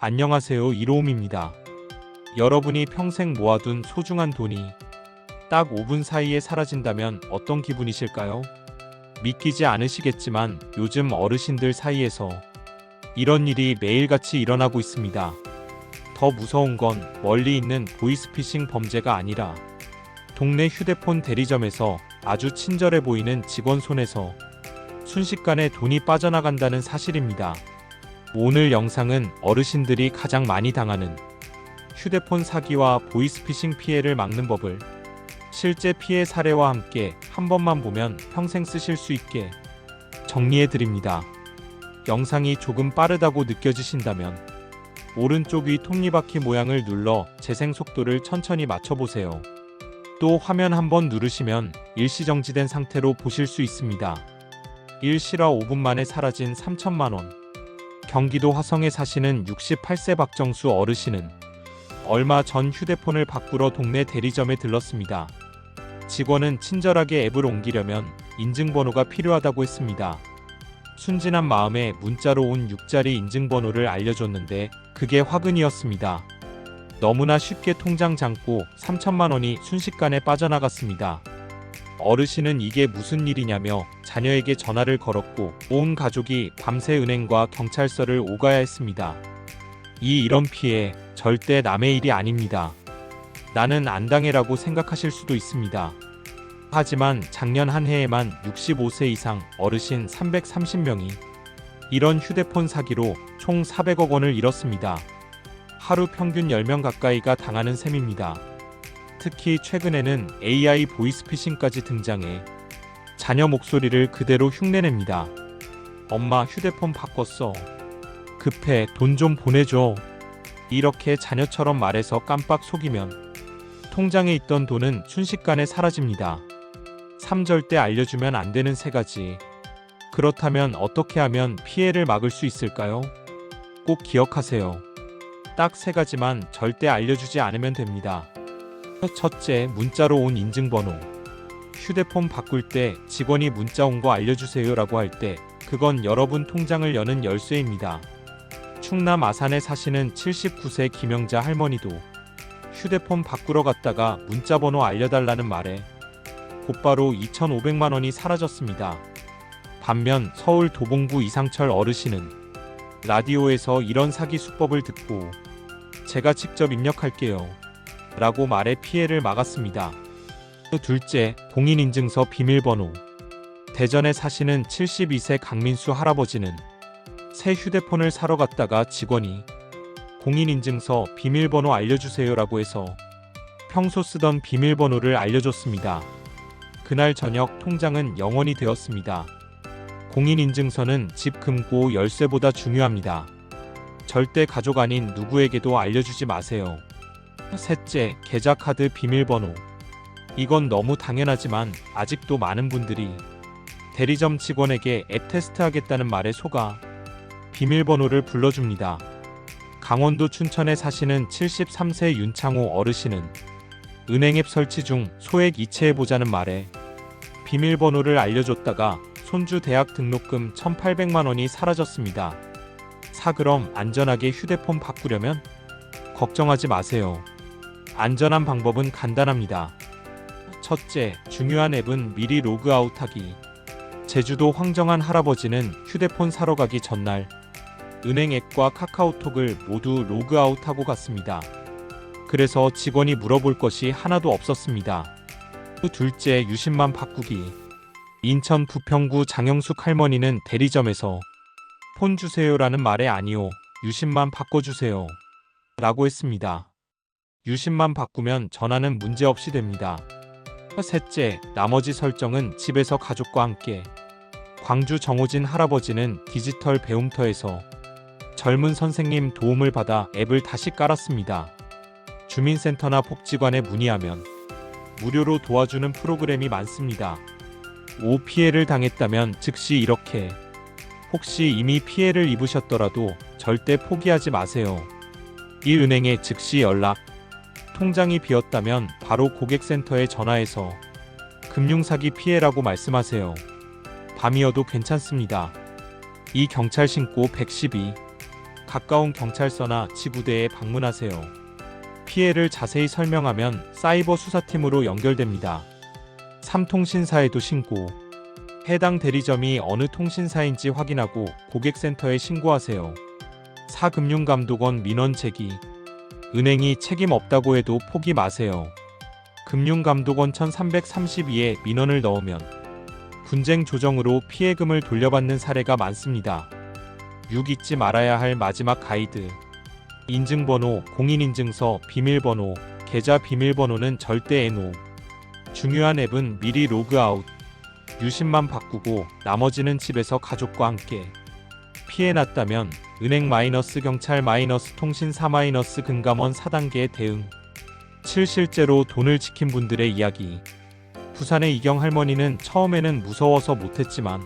안녕하세요, 이로움입니다. 여러분이 평생 모아둔 소중한 돈이 딱 5분 사이에 사라진다면 어떤 기분이실까요? 믿기지 않으시겠지만 요즘 어르신들 사이에서 이런 일이 매일같이 일어나고 있습니다. 더 무서운 건 멀리 있는 보이스피싱 범죄가 아니라 동네 휴대폰 대리점에서 아주 친절해 보이는 직원 손에서 순식간에 돈이 빠져나간다는 사실입니다. 오늘 영상은 어르신들이 가장 많이 당하는 휴대폰 사기와 보이스피싱 피해를 막는 법을 실제 피해 사례와 함께 한 번만 보면 평생 쓰실 수 있게 정리해 드립니다. 영상이 조금 빠르다고 느껴지신다면 오른쪽 위 톱니바퀴 모양을 눌러 재생 속도를 천천히 맞춰보세요. 또 화면 한번 누르시면 일시정지된 상태로 보실 수 있습니다. 일실화 5분 만에 사라진 3천만 원. 경기도 화성에 사시는 68세 박정수 어르신은 얼마 전 휴대폰을 바꾸러 동네 대리점에 들렀습니다. 직원은 친절하게 앱을 옮기려면 인증번호가 필요하다고 했습니다. 순진한 마음에 문자로 온 6자리 인증번호를 알려줬는데 그게 화근이었습니다. 너무나 쉽게 통장 잠고 3천만 원이 순식간에 빠져나갔습니다. 어르신은 이게 무슨 일이냐며 자녀에게 전화를 걸었고 온 가족이 밤새 은행과 경찰서를 오가야 했습니다. 이런 피해 절대 남의 일이 아닙니다. 나는 안 당해라고 생각하실 수도 있습니다. 하지만 작년 한 해에만 65세 이상 어르신 330명이 이런 휴대폰 사기로 총 400억 원을 잃었습니다. 하루 평균 10명 가까이가 당하는 셈입니다. 특히 최근에는 AI 보이스피싱까지 등장해 자녀 목소리를 그대로 흉내냅니다. 엄마 휴대폰 바꿨어. 급해 돈 좀 보내줘. 이렇게 자녀처럼 말해서 깜빡 속이면 통장에 있던 돈은 순식간에 사라집니다. 3절대 알려주면 안 되는 3가지. 그렇다면 어떻게 하면 피해를 막을 수 있을까요? 꼭 기억하세요. 딱 3가지만 절대 알려주지 않으면 됩니다. 첫째, 문자로 온 인증번호. 휴대폰 바꿀 때 직원이 문자 온 거 알려주세요 라고 할 때 그건 여러분 통장을 여는 열쇠입니다. 충남 아산에 사시는 79세 김영자 할머니도 휴대폰 바꾸러 갔다가 문자번호 알려달라는 말에 곧바로 2,500만 원이 사라졌습니다. 반면 서울 도봉구 이상철 어르신은 라디오에서 이런 사기 수법을 듣고 제가 직접 입력할게요 라고 말해 피해를 막았습니다. 둘째, 공인인증서 비밀번호. 대전에 사시는 72세 강민수 할아버지는 새 휴대폰을 사러 갔다가 직원이 공인인증서 비밀번호 알려주세요 라고 해서 평소 쓰던 비밀번호를 알려줬습니다. 그날 저녁 통장은 0원이 되었습니다. 공인인증서는 집 금고 열쇠보다 중요합니다. 절대 가족 아닌 누구에게도 알려주지 마세요. 셋째, 계좌카드 비밀번호. 이건 너무 당연하지만 아직도 많은 분들이 대리점 직원에게 앱 테스트하겠다는 말에 속아 비밀번호를 불러줍니다. 강원도 춘천에 사시는 73세 윤창호 어르신은 은행 앱 설치 중 소액 이체해보자는 말에 비밀번호를 알려줬다가 손주 대학 등록금 1,800만 원이 사라졌습니다. 그럼 안전하게 휴대폰 바꾸려면 걱정하지 마세요. 안전한 방법은 간단합니다. 첫째, 중요한 앱은 미리 로그아웃하기. 제주도 황정한 할아버지는 휴대폰 사러 가기 전날 은행 앱과 카카오톡을 모두 로그아웃하고 갔습니다. 그래서 직원이 물어볼 것이 하나도 없었습니다. 둘째, 유심만 바꾸기. 인천 부평구 장영숙 할머니는 대리점에서 폰 주세요라는 말에 아니요, 유심만 바꿔주세요 라고 했습니다. 유심만 바꾸면 전화는 문제없이 됩니다. 셋째, 나머지 설정은 집에서 가족과 함께. 광주 정호진 할아버지는 디지털 배움터에서 젊은 선생님 도움을 받아 앱을 다시 깔았습니다. 주민센터나 복지관에 문의하면 무료로 도와주는 프로그램이 많습니다. 피해를 당했다면 즉시 이렇게. 혹시 이미 피해를 입으셨더라도 절대 포기하지 마세요. 1. 은행에 즉시 연락. 통장이 비었다면 바로 고객센터에 전화해서 금융사기 피해라고 말씀하세요. 밤이어도 괜찮습니다. 2. 경찰 신고 112. 가까운 경찰서나 지부대에 방문하세요. 피해를 자세히 설명하면 사이버 수사팀으로 연결됩니다. 3. 통신사에도 신고. 해당 대리점이 어느 통신사인지 확인하고 고객센터에 신고하세요. 4. 금융감독원 민원 제기. 은행이 책임 없다고 해도 포기 마세요. 금융감독원 1332에 민원을 넣으면 분쟁 조정으로 피해금을 돌려받는 사례가 많습니다. 6. 잊지 말아야 할 마지막 가이드. 인증번호, 공인인증서, 비밀번호, 계좌 비밀번호는 절대 NO. 중요한 앱은 미리 로그아웃. 유심만 바꾸고 나머지는 집에서 가족과 함께. 피해 났다면 은행 경찰 통신사 금감원 4단계 대응. 7. 실제로 돈을 지킨 분들의 이야기. 부산의 이경 할머니는 처음에는 무서워서 못했지만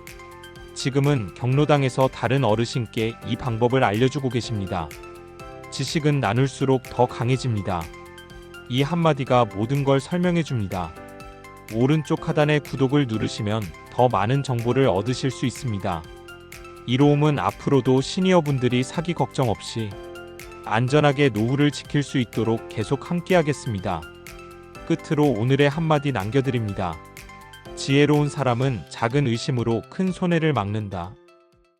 지금은 경로당에서 다른 어르신께 이 방법을 알려주고 계십니다. 지식은 나눌수록 더 강해집니다. 이 한마디가 모든 걸 설명해줍니다. 오른쪽 하단의 구독을 누르시면 더 많은 정보를 얻으실 수 있습니다. 이로움은 앞으로도 시니어분들이 사기 걱정 없이 안전하게 노후를 지킬 수 있도록 계속 함께하겠습니다. 끝으로 오늘의 한마디 남겨드립니다. 지혜로운 사람은 작은 의심으로 큰 손해를 막는다.